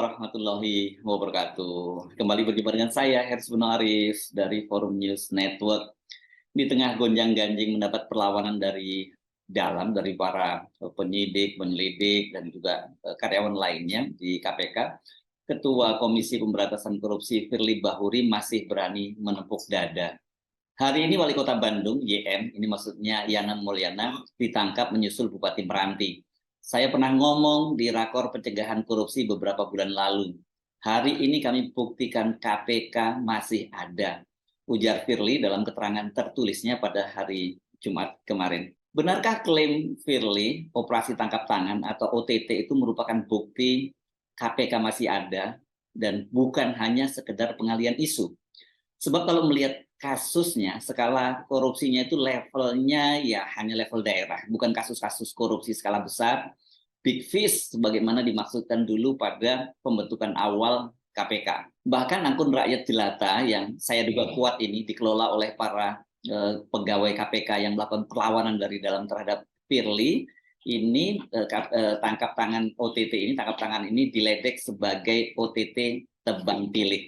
warahmatullahi wabarakatuh. Kembali berjumpa dengan saya, Hersbono Arif, dari Forum News Network. Di tengah gonjang-ganjing mendapat perlawanan dari dalam, dari para penyidik, penyelidik, dan juga karyawan lainnya di KPK, Ketua Komisi Pemberantasan Korupsi Firly Bahuri masih berani menepuk dada. Hari ini Wali Kota Bandung, YM, ini maksudnya Yana Mulyana, ditangkap menyusul Bupati Meranti. Saya pernah ngomong di rakor pencegahan korupsi beberapa bulan lalu. Hari ini kami buktikan KPK masih ada, ujar Firly dalam keterangan tertulisnya pada hari Jumat kemarin. Benarkah klaim Firly, operasi tangkap tangan atau OTT itu merupakan bukti KPK masih ada dan bukan hanya sekedar pengalian isu? Sebab kalau melihat kasusnya, skala korupsinya itu levelnya ya hanya level daerah, bukan kasus-kasus korupsi skala besar, big fish sebagaimana dimaksudkan dulu pada pembentukan awal KPK. Bahkan akun rakyat jelata yang saya duga kuat ini dikelola oleh para pegawai KPK yang melakukan perlawanan dari dalam terhadap Firly, ini tangkap tangan OTT ini diledek sebagai OTT tebang pilih.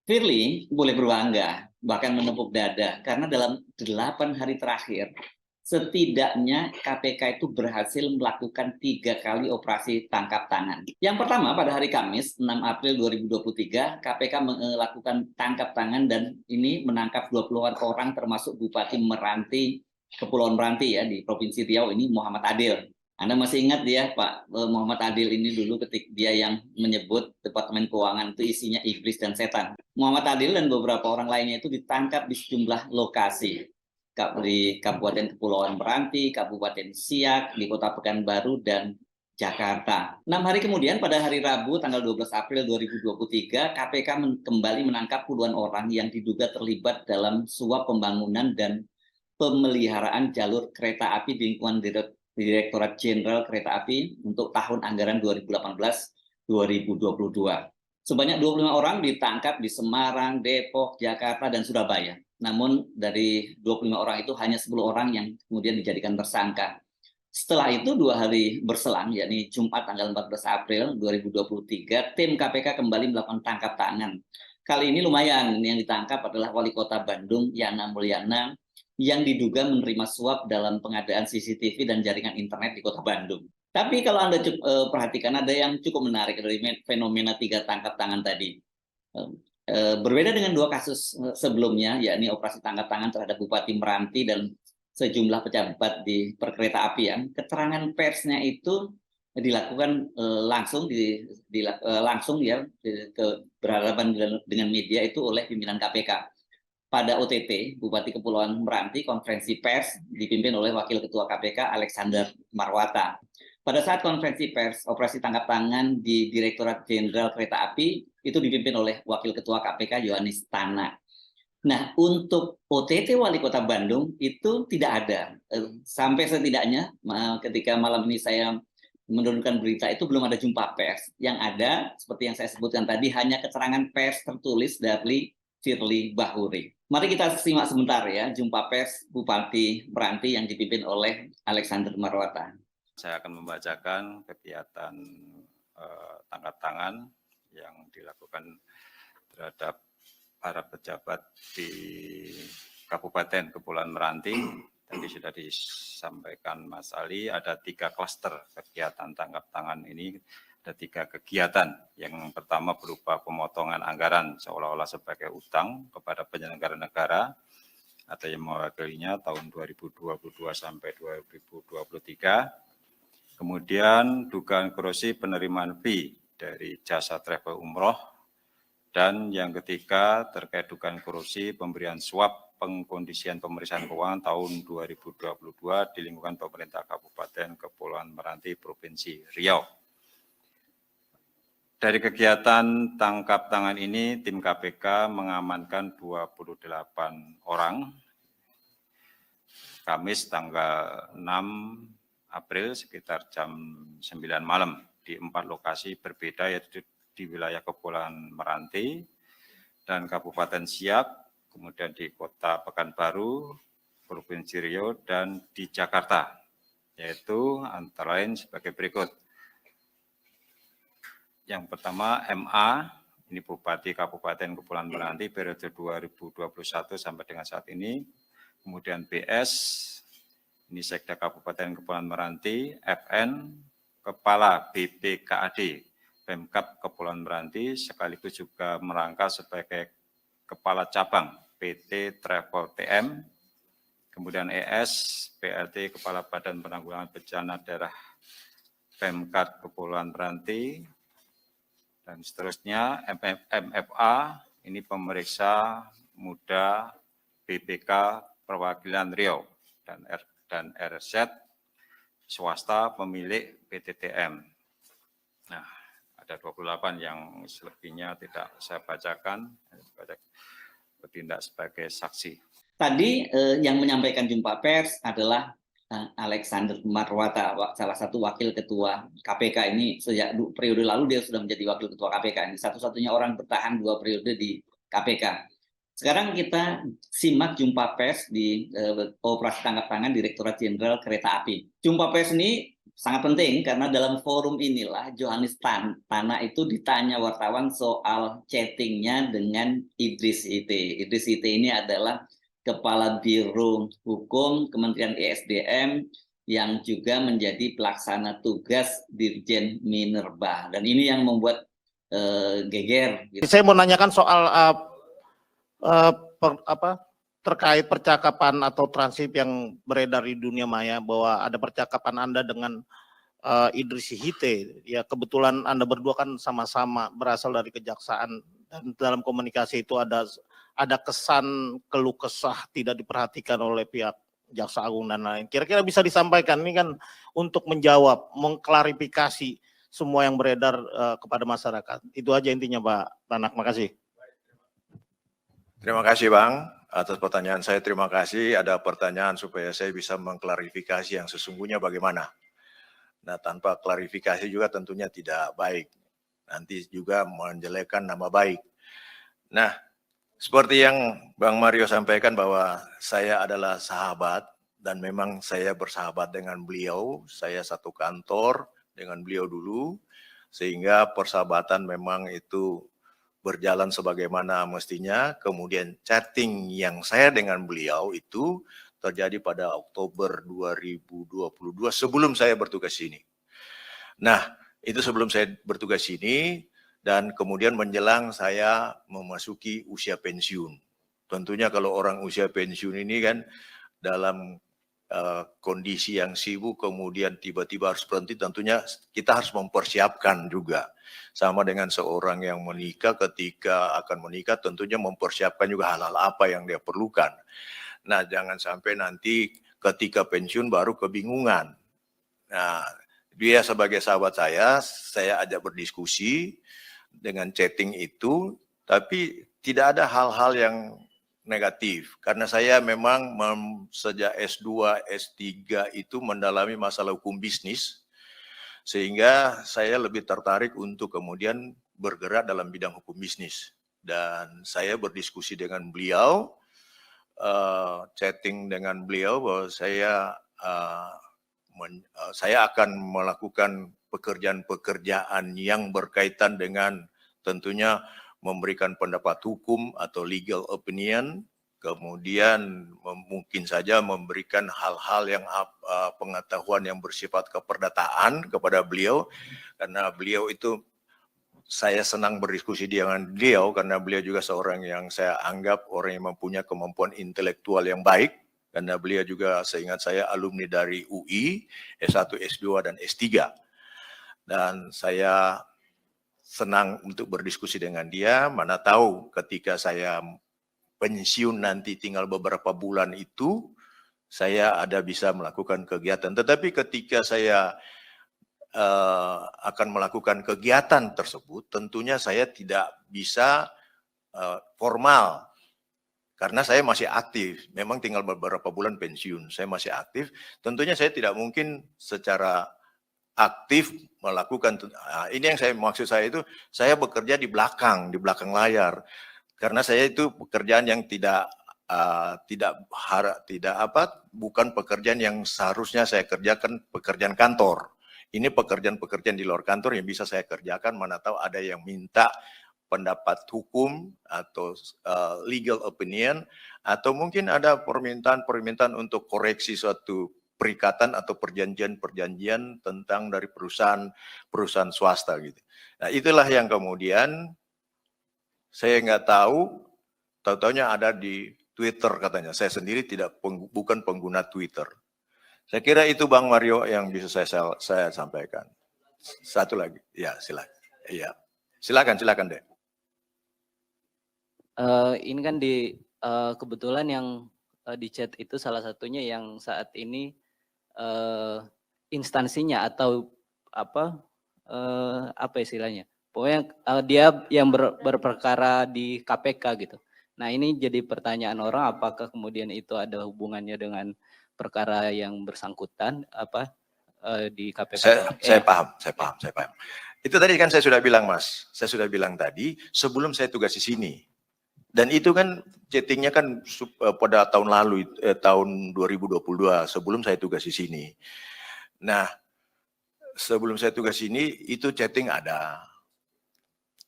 Firly boleh berbangga, bahkan menepuk dada, karena dalam 8 hari terakhir, setidaknya KPK itu berhasil melakukan 3 kali operasi tangkap tangan. Yang pertama pada hari Kamis, 6 April 2023, KPK melakukan tangkap tangan dan ini menangkap 20-an orang termasuk Bupati Meranti, Kepulauan Meranti ya di Provinsi Riau ini Muhammad Adil. Anda masih ingat ya Pak Muhammad Adil ini dulu ketika dia yang menyebut Departemen Keuangan itu isinya iblis dan setan. Muhammad Adil dan beberapa orang lainnya itu ditangkap di sejumlah lokasi di Kabupaten Kepulauan Meranti, Kabupaten Siak, di Kota Pekanbaru, dan Jakarta. 6 hari kemudian pada hari Rabu tanggal 12 April 2023, KPK kembali menangkap puluhan orang yang diduga terlibat dalam suap pembangunan dan pemeliharaan jalur kereta api di lingkungan Direktorat Jenderal Kereta Api untuk tahun anggaran 2018-2022. Sebanyak 25 orang ditangkap di Semarang, Depok, Jakarta, dan Surabaya. Namun dari 25 orang itu hanya 10 orang yang kemudian dijadikan tersangka. Setelah itu 2 hari berselang, yakni Jumat tanggal 14 April 2023, tim KPK kembali melakukan tangkap tangan. Kali ini lumayan, yang ditangkap adalah Wali Kota Bandung, Yana Mulyana, yang diduga menerima suap dalam pengadaan CCTV dan jaringan internet di Kota Bandung. Tapi kalau Anda perhatikan ada yang cukup menarik dari fenomena 3 tangkap tangan tadi. Berbeda dengan 2 kasus sebelumnya, yakni operasi tangkap tangan terhadap Bupati Meranti dan sejumlah pejabat di perkereta apian, keterangan persnya itu dilakukan langsung berhadapan dengan media itu oleh pimpinan KPK. Pada OTT, Bupati Kepulauan Meranti, konferensi pers dipimpin oleh Wakil Ketua KPK Alexander Marwata. Pada saat konferensi pers, operasi tangkap tangan di Direktorat Jenderal Kereta Api itu dipimpin oleh Wakil Ketua KPK Yohanes Tana. Nah, untuk OTT Wali Kota Bandung itu tidak ada. Sampai setidaknya ketika malam ini saya menurunkan berita itu belum ada jumpa pers. Yang ada, seperti yang saya sebutkan tadi, hanya keterangan pers tertulis dari Firly Bahuri. Mari kita simak sebentar ya jumpa pers Bupati Meranti yang dipimpin oleh Alexander Marwata. Saya akan membacakan kegiatan tangkap tangan yang dilakukan terhadap para pejabat di Kabupaten Kepulauan Meranti. Tadi sudah disampaikan Mas Ali, ada 3 klaster kegiatan tangkap tangan ini. Ada 3 kegiatan. Yang pertama berupa pemotongan anggaran seolah-olah sebagai utang kepada penyelenggara negara atau yang mewakilinya tahun 2022 sampai 2023. Kemudian dugaan korupsi penerimaan fee dari jasa travel umroh. Dan yang ketiga terkait dugaan korupsi pemberian suap pengkondisian pemeriksaan keuangan tahun 2022 di lingkungan pemerintah Kabupaten Kepulauan Meranti Provinsi Riau. Dari kegiatan tangkap tangan ini, tim KPK mengamankan 28 orang. Kamis tanggal 6 April sekitar jam 9 malam di 4 lokasi berbeda, yaitu di wilayah Kepulauan Meranti dan Kabupaten Siak, kemudian di Kota Pekanbaru, Provinsi Riau, dan di Jakarta, yaitu antara lain sebagai berikut. Yang pertama MA, ini Bupati Kabupaten Kepulauan Meranti periode 2021 sampai dengan saat ini. Kemudian BS, ini Sekda Kabupaten Kepulauan Meranti, FN, Kepala BPKAD, Pemkab Kepulauan Meranti, sekaligus juga merangkap sebagai Kepala Cabang PT Travel TM, kemudian ES, PLT, Kepala Badan Penanggulangan Bencana Daerah Pemkab Kepulauan Meranti, dan seterusnya. MFA, ini pemeriksa muda BPK Perwakilan Riau, dan RZ swasta pemilik PTTM. Nah, ada 28 yang selebihnya tidak saya bacakan, bertindak sebagai saksi. Tadi yang menyampaikan jumpa pers adalah Alexander Marwata, salah satu wakil ketua KPK. Ini sejak periode lalu dia sudah menjadi wakil ketua KPK. Ini satu-satunya orang bertahan 2 periode di KPK. Sekarang kita simak jumpa pers di operasi tangkap tangan Direktorat Jenderal Kereta Api. Jumpa pers ini sangat penting karena dalam forum inilah Johannes Tana itu ditanya wartawan soal chattingnya dengan Idris Ite. Idris Ite ini adalah Kepala Biro Hukum Kementerian ESDM yang juga menjadi pelaksana tugas Dirjen Minerba. Dan ini yang membuat geger. Gitu. Saya mau nanyakan soal terkait percakapan atau transkrip yang beredar di dunia maya bahwa ada percakapan Anda dengan Idris Hite. Ya, kebetulan Anda berdua kan sama-sama berasal dari kejaksaan, dan dalam komunikasi itu ada kesan keluh kesah tidak diperhatikan oleh pihak Jaksa Agung dan lain. Kira-kira bisa disampaikan ini kan untuk menjawab, mengklarifikasi semua yang beredar kepada masyarakat. Itu aja intinya, Pak Tanak. Makasih. Terima kasih Bang atas pertanyaan saya. Terima kasih ada pertanyaan supaya saya bisa mengklarifikasi yang sesungguhnya bagaimana. Nah, tanpa klarifikasi juga tentunya tidak baik. Nanti juga menjelekkan nama baik. Nah, seperti yang Bang Mario sampaikan bahwa saya adalah sahabat dan memang saya bersahabat dengan beliau. Saya satu kantor dengan beliau dulu, sehingga persahabatan memang itu berjalan sebagaimana mestinya. Kemudian chatting yang saya dengan beliau itu terjadi pada Oktober 2022 sebelum saya bertugas sini. Nah, itu sebelum saya bertugas sini dan kemudian menjelang saya memasuki usia pensiun. Tentunya kalau orang usia pensiun ini kan dalam kondisi yang sibuk kemudian tiba-tiba harus berhenti, tentunya kita harus mempersiapkan juga. Sama dengan seorang yang menikah, ketika akan menikah tentunya mempersiapkan juga hal-hal apa yang dia perlukan. Nah, jangan sampai nanti ketika pensiun baru kebingungan. Nah, dia sebagai sahabat saya ajak berdiskusi dengan chatting itu, tapi tidak ada hal-hal yang negatif, karena saya memang sejak S2, S3 itu mendalami masalah hukum bisnis, sehingga saya lebih tertarik untuk kemudian bergerak dalam bidang hukum bisnis. Dan saya berdiskusi dengan beliau, chatting dengan beliau bahwa saya akan melakukan pekerjaan-pekerjaan yang berkaitan dengan tentunya memberikan pendapat hukum atau legal opinion, kemudian mungkin saja memberikan hal-hal yang pengetahuan yang bersifat keperdataan kepada beliau, karena beliau itu saya senang berdiskusi dengan beliau karena beliau juga seorang yang saya anggap orang yang mempunyai kemampuan intelektual yang baik, karena beliau juga seingat saya alumni dari UI, S1, S2, dan S3. Dan saya senang untuk berdiskusi dengan dia, mana tahu ketika saya pensiun nanti tinggal beberapa bulan itu, saya ada bisa melakukan kegiatan. Tetapi ketika saya akan melakukan kegiatan tersebut, tentunya saya tidak bisa formal, karena saya masih aktif, memang tinggal beberapa bulan pensiun, saya masih aktif, tentunya saya tidak mungkin secara aktif melakukan, ini yang maksud saya itu, saya bekerja di belakang layar, karena saya itu pekerjaan yang bukan pekerjaan yang seharusnya saya kerjakan, pekerjaan kantor. Ini pekerjaan-pekerjaan di luar kantor yang bisa saya kerjakan, mana tahu ada yang minta pendapat hukum atau legal opinion, atau mungkin ada permintaan untuk koreksi suatu perikatan atau perjanjian tentang dari perusahaan swasta gitu. Nah, itulah yang kemudian saya nggak tahu-taunya ada di Twitter katanya. Saya sendiri bukan pengguna Twitter. Saya kira itu Bang Mario yang bisa saya sampaikan. Satu lagi, ya silakan. Iya, silakan deh. Ini kan kebetulan yang di chat itu salah satunya yang saat ini instansinya atau apa istilahnya? Pokoknya dia yang berperkara di KPK gitu. Nah ini jadi pertanyaan orang, apakah kemudian itu ada hubungannya dengan perkara yang bersangkutan di KPK? Saya paham. Itu tadi kan saya sudah bilang, Mas. Saya sudah bilang tadi sebelum saya tugas di sini. Dan itu kan chattingnya kan pada tahun lalu, tahun 2022 sebelum saya tugas di sini. Nah, sebelum saya tugas di sini itu chatting ada.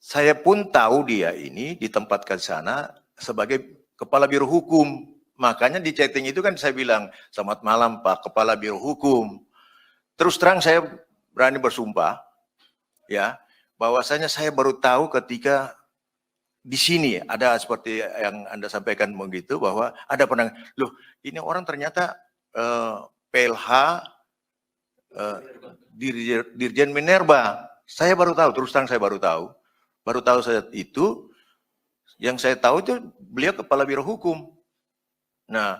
Saya pun tahu dia ini ditempatkan sana sebagai kepala biro hukum. Makanya di chatting itu kan saya bilang, selamat malam Pak Kepala Biro Hukum. Terus terang saya berani bersumpah, ya, bahwasanya saya baru tahu ketika di sini ada seperti yang Anda sampaikan begitu, bahwa ada penang, loh ini orang ternyata PLH Dirjen Minerba. Saya baru tahu, terus terang saya baru tahu saat itu, yang saya tahu itu beliau Kepala Biro Hukum. Nah,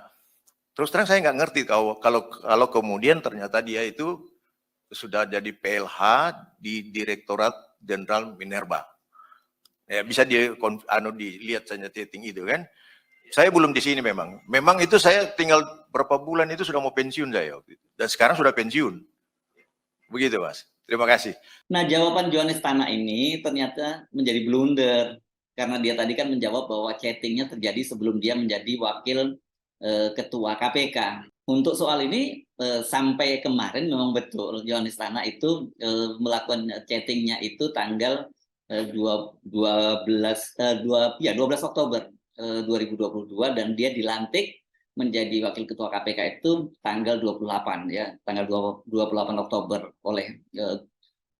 terus terang saya nggak ngerti kalau kemudian ternyata dia itu sudah jadi PLH di Direktorat Jenderal Minerba. Ya, bisa dilihat saja chatting itu kan. Saya belum di sini memang. Memang itu saya tinggal berapa bulan itu sudah mau pensiun saya. Dan sekarang sudah pensiun. Begitu Mas. Terima kasih. Nah, jawaban Johannes Tana ini ternyata menjadi blunder. Karena dia tadi kan menjawab bahwa chattingnya terjadi sebelum dia menjadi wakil ketua KPK. Untuk soal ini sampai kemarin memang betul Johannes Tana itu melakukan chattingnya itu tanggal 12 Oktober 2022 dan dia dilantik menjadi wakil ketua KPK itu tanggal 28 ya, tanggal 28 Oktober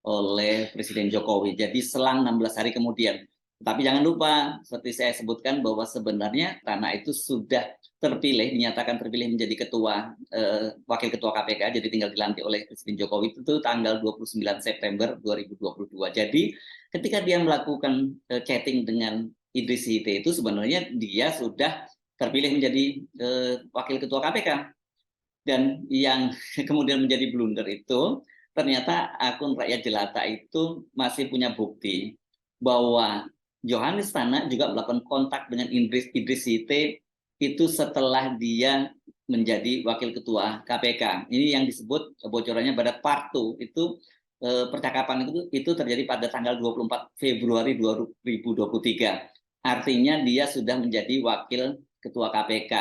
oleh Presiden Jokowi. Jadi selang 16 hari kemudian. Tapi jangan lupa, seperti saya sebutkan bahwa sebenarnya Tana itu sudah dinyatakan terpilih menjadi wakil ketua KPK, jadi tinggal dilantik oleh Presiden Jokowi itu tanggal 29 September 2022. Jadi ketika dia melakukan chatting dengan Idris Hite itu sebenarnya dia sudah terpilih menjadi wakil ketua KPK. Dan yang kemudian menjadi blunder itu ternyata akun Rakyat Jelata itu masih punya bukti bahwa Johannes Tana juga melakukan kontak dengan Idris Hite itu setelah dia menjadi wakil ketua KPK. Ini yang disebut bocorannya pada part 2 itu percakapan itu terjadi pada tanggal 24 Februari 2023. Artinya dia sudah menjadi wakil ketua KPK.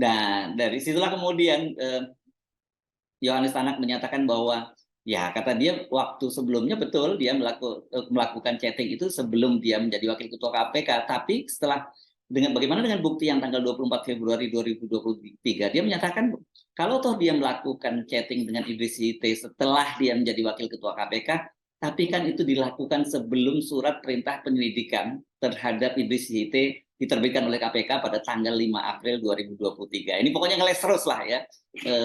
Nah, dari situlah kemudian Johannes Tana menyatakan bahwa ya, kata dia waktu sebelumnya betul dia melakukan chatting itu sebelum dia menjadi wakil ketua KPK, tapi bagaimana dengan bukti yang tanggal 24 Februari 2023, dia menyatakan kalau toh dia melakukan chatting dengan Idris Hite setelah dia menjadi wakil ketua KPK, tapi kan itu dilakukan sebelum surat perintah penyelidikan terhadap Idris Hite diterbitkan oleh KPK pada tanggal 5 April 2023. Ini pokoknya ngeles terus lah ya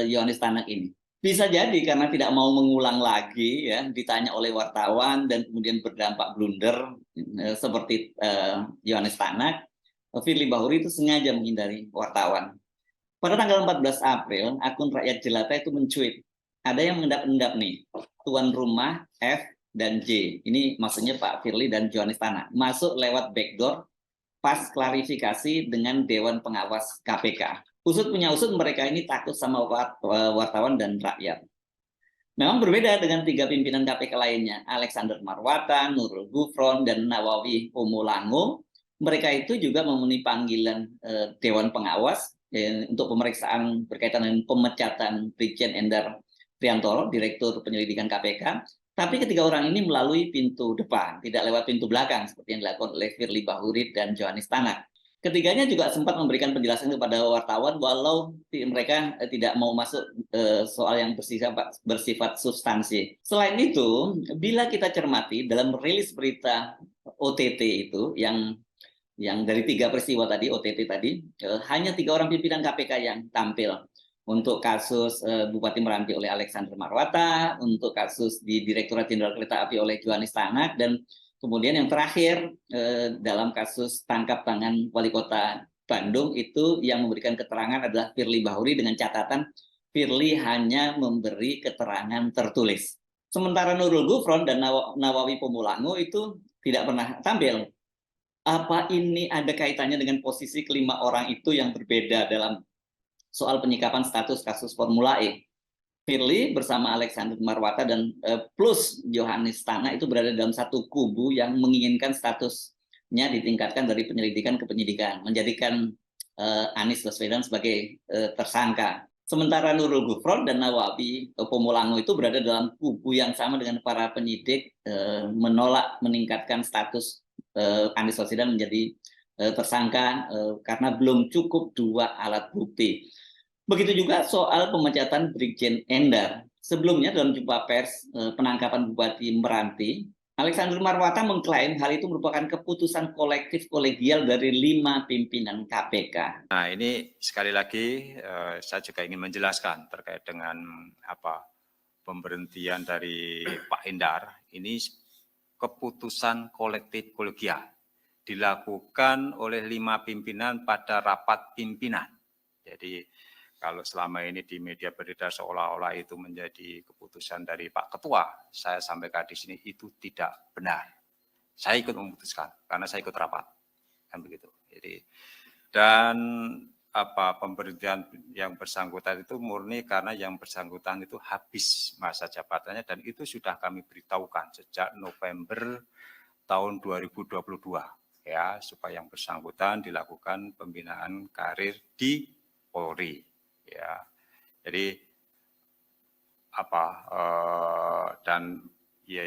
Johannes Tana ini. Bisa jadi karena tidak mau mengulang lagi ya, ditanya oleh wartawan dan kemudian berdampak blunder seperti Johannes Tana, Firly Bahuri itu sengaja menghindari wartawan. Pada tanggal 14 April, akun Rakyat Jelata itu mencuit. Ada yang mengendap-endap nih, tuan rumah F dan J. Ini maksudnya Pak Firly dan Johannes Tana. Masuk lewat backdoor pas klarifikasi dengan Dewan Pengawas KPK. Usut punya usut mereka ini takut sama wartawan dan rakyat. Memang berbeda dengan 3 pimpinan KPK lainnya, Alexander Marwata, Nurul Gufron, dan Nawawi Umulango. Mereka itu juga memenuhi panggilan Dewan Pengawas untuk pemeriksaan berkaitan dengan pemecatan Brigjen Endar Priantoro, Direktur Penyelidikan KPK. Tapi ketiga orang ini melalui pintu depan, tidak lewat pintu belakang seperti yang dilakukan oleh Firly Bahuri dan Johannes Tanak. Ketiganya juga sempat memberikan penjelasan kepada wartawan walau mereka tidak mau masuk soal yang bersifat substansi. Selain itu, bila kita cermati dalam rilis berita OTT itu yang dari 3 peristiwa tadi, OTT tadi, hanya 3 orang pimpinan KPK yang tampil. Untuk kasus Bupati Meranti oleh Alexander Marwata, untuk kasus di Direktorat Jenderal Kereta Api oleh Johannes Tanak, dan kemudian yang terakhir dalam kasus tangkap tangan Wali Kota Bandung itu yang memberikan keterangan adalah Firly Bahuri dengan catatan Firly hanya memberi keterangan tertulis. Sementara Nurul Gufron dan Nawawi Pomulango itu tidak pernah tampil. Apa ini ada kaitannya dengan posisi kelima orang itu yang berbeda dalam soal penyikapan status kasus Formula E? Firly bersama Alexander Marwata dan plus Johannes Tanak itu berada dalam satu kubu yang menginginkan statusnya ditingkatkan dari penyelidikan ke penyidikan, menjadikan Anies Baswedan sebagai tersangka. Sementara Nurul Gufron dan Nawawi Pomulango itu berada dalam kubu yang sama dengan para penyidik, menolak meningkatkan status Anies Baswedan menjadi tersangka karena belum cukup 2 alat bukti. Begitu juga soal pemecatan Brigjen Endar. Sebelumnya dalam jumpa pers penangkapan Bupati Meranti, Alexander Marwata mengklaim hal itu merupakan keputusan kolektif kolegial dari 5 pimpinan KPK. Nah, ini sekali lagi saya juga ingin menjelaskan terkait dengan pemberhentian dari Pak Endar. Ini keputusan kolektif kolegial dilakukan oleh 5 pimpinan pada rapat pimpinan. Jadi kalau selama ini di media beredar seolah-olah itu menjadi keputusan dari Pak Ketua, saya sampaikan di sini itu tidak benar. Saya ikut memutuskan karena saya ikut rapat, kan begitu. Jadi dan pemberhentian yang bersangkutan itu murni karena yang bersangkutan itu habis masa jabatannya dan itu sudah kami beritahukan sejak November tahun 2022 ya supaya yang bersangkutan dilakukan pembinaan karir di Polri. Ya, jadi dan ya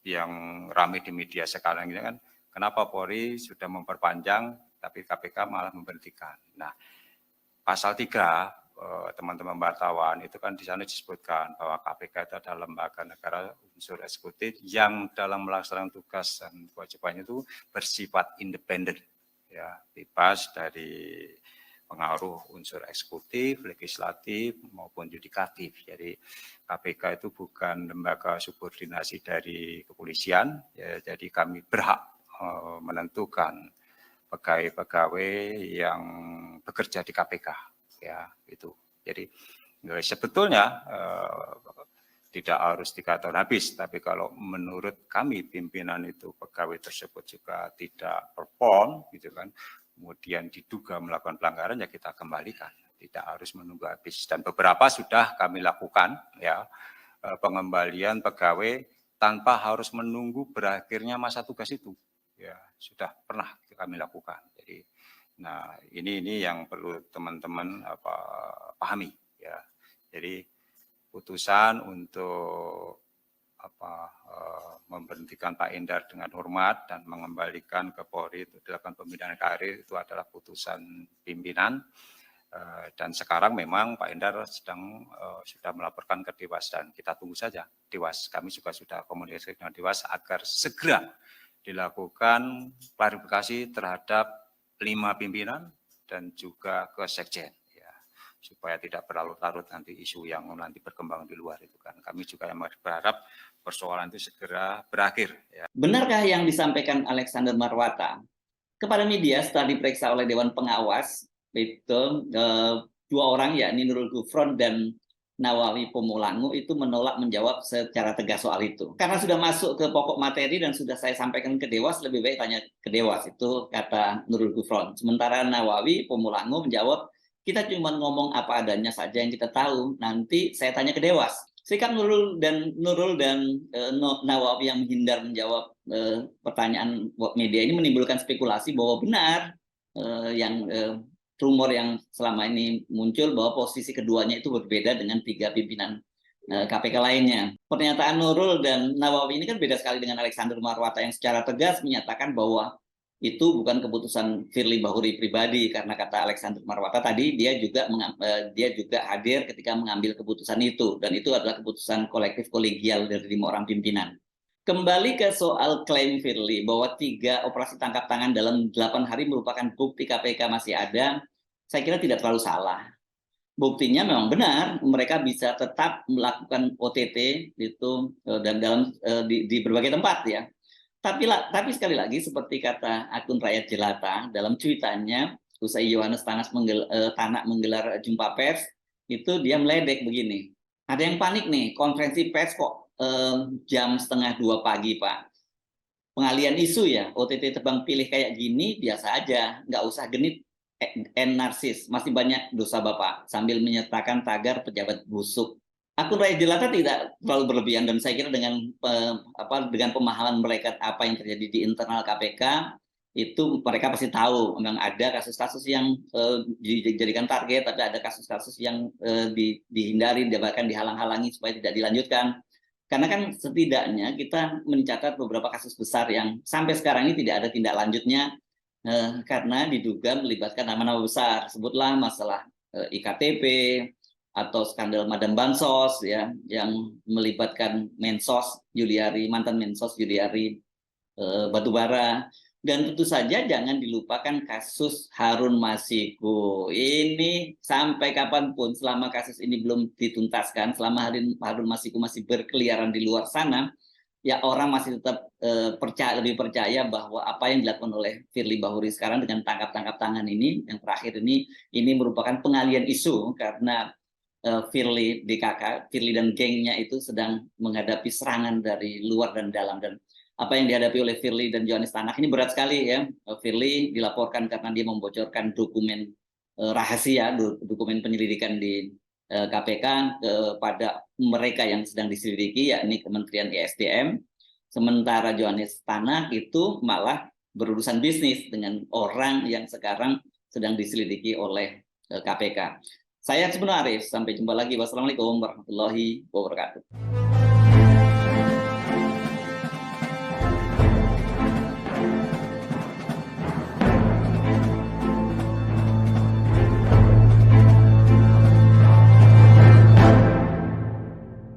yang ramai di media sekarang ini kan, kenapa Polri sudah memperpanjang, tapi KPK malah memberhentikan. Nah, pasal 3 teman-teman wartawan itu kan di sana disebutkan bahwa KPK itu adalah lembaga negara unsur eksekutif yang dalam melaksanakan tugas dan kewajibannya itu bersifat independen, ya bebas dari pengaruh unsur eksekutif, legislatif maupun yudikatif. Jadi KPK itu bukan lembaga subordinasi dari kepolisian, ya, jadi kami berhak menentukan pegawai-pegawai yang bekerja di KPK, ya itu. Jadi sebetulnya tidak harus 3 tahun habis, tapi kalau menurut kami pimpinan itu pegawai tersebut juga tidak perform, gitu kan, kemudian diduga melakukan pelanggaran ya kita kembalikan, tidak harus menunggu habis. Dan beberapa sudah kami lakukan ya pengembalian pegawai tanpa harus menunggu berakhirnya masa tugas itu, ya sudah pernah kami lakukan. Jadi, nah ini yang perlu teman-teman pahami ya. Jadi putusan untuk memberhentikan Pak Endar dengan hormat dan mengembalikan ke Polri itu dilakukan pembinaan karir itu adalah putusan pimpinan dan sekarang memang Pak Endar sudah melaporkan ke Dewas dan kita tunggu saja Dewas, kami juga sudah komunikasi dengan Dewas agar segera dilakukan klarifikasi terhadap 5 pimpinan dan juga ke Sekjen ya, supaya tidak berlarut-larut nanti isu yang nanti berkembang di luar itu kan. Kami juga yang berharap persoalan itu segera berakhir. Ya. Benarkah yang disampaikan Alexander Marwata kepada media setelah diperiksa oleh Dewan Pengawas itu 2 orang yakni Nurul Gufron dan Nawawi Pomulango itu menolak menjawab secara tegas soal itu. Karena sudah masuk ke pokok materi dan sudah saya sampaikan ke Dewas, lebih baik tanya ke Dewas, itu kata Nurul Gufron. Sementara Nawawi Pomulango menjawab, kita cuma ngomong apa adanya saja yang kita tahu, nanti saya tanya ke Dewas. Sikap Nurul dan Nawawi yang menghindar menjawab pertanyaan media ini menimbulkan spekulasi bahwa benar rumor yang selama ini muncul bahwa posisi keduanya itu berbeda dengan 3 pimpinan KPK lainnya. Pernyataan Nurul dan Nawawi ini kan beda sekali dengan Alexander Marwata yang secara tegas menyatakan bahwa itu bukan keputusan Firly Bahuri pribadi, karena kata Alexander Marwata tadi dia juga hadir ketika mengambil keputusan itu, dan itu adalah keputusan kolektif kolegial dari 5 orang pimpinan. Kembali ke soal klaim Firly bahwa 3 operasi tangkap tangan dalam 8 hari merupakan bukti KPK masih ada, saya kira tidak terlalu salah. Buktinya memang benar, mereka bisa tetap melakukan OTT itu dan di berbagai tempat ya. Tapi sekali lagi seperti kata akun Rakyat Jelata dalam cuitannya usai Yohanes Tanak menggelar jumpa pers, itu dia meledek begini. Ada yang panik nih, konferensi pers kok jam 1:30 pagi Pak. Pengalian isu ya, OTT tebang pilih kayak gini biasa aja, nggak usah genit narsis, masih banyak dosa Bapak, sambil menyertakan tagar pejabat busuk. Akun Rakyat Jelata tidak terlalu berlebihan, dan saya kira dengan pemahaman mereka apa yang terjadi di internal KPK, itu mereka pasti tahu memang ada kasus-kasus yang dijadikan target, tapi ada kasus-kasus yang dihindari, bahkan dihalang-halangi supaya tidak dilanjutkan. Karena kan setidaknya kita mencatat beberapa kasus besar yang sampai sekarang ini tidak ada tindak lanjutnya, karena diduga melibatkan nama-nama besar. Sebutlah masalah IKTP, atau skandal Madam Bansos ya, yang melibatkan Mensos Juliari, mantan Mensos Juliari Batubara. Dan tentu saja jangan dilupakan kasus Harun Masiku. Ini sampai kapanpun selama kasus ini belum dituntaskan, selama Harun Masiku masih berkeliaran di luar sana, ya orang masih tetap lebih percaya bahwa apa yang dilakukan oleh Firly Bahuri sekarang dengan tangkap tangan ini, yang terakhir ini merupakan pengalian isu, karena Firly dan gengnya itu sedang menghadapi serangan dari luar dan dalam. Dan apa yang dihadapi oleh Firly dan Yohanes Tanak ini berat sekali ya. Firly dilaporkan karena dia membocorkan dokumen rahasia, dokumen penyelidikan di KPK kepada mereka yang sedang diselidiki, yakni Kementerian ESDM. Sementara Yohanes Tanak itu malah berurusan bisnis dengan orang yang sekarang sedang diselidiki oleh KPK. Saya Arif, sampai jumpa lagi. Wassalamualaikum warahmatullahi wabarakatuh.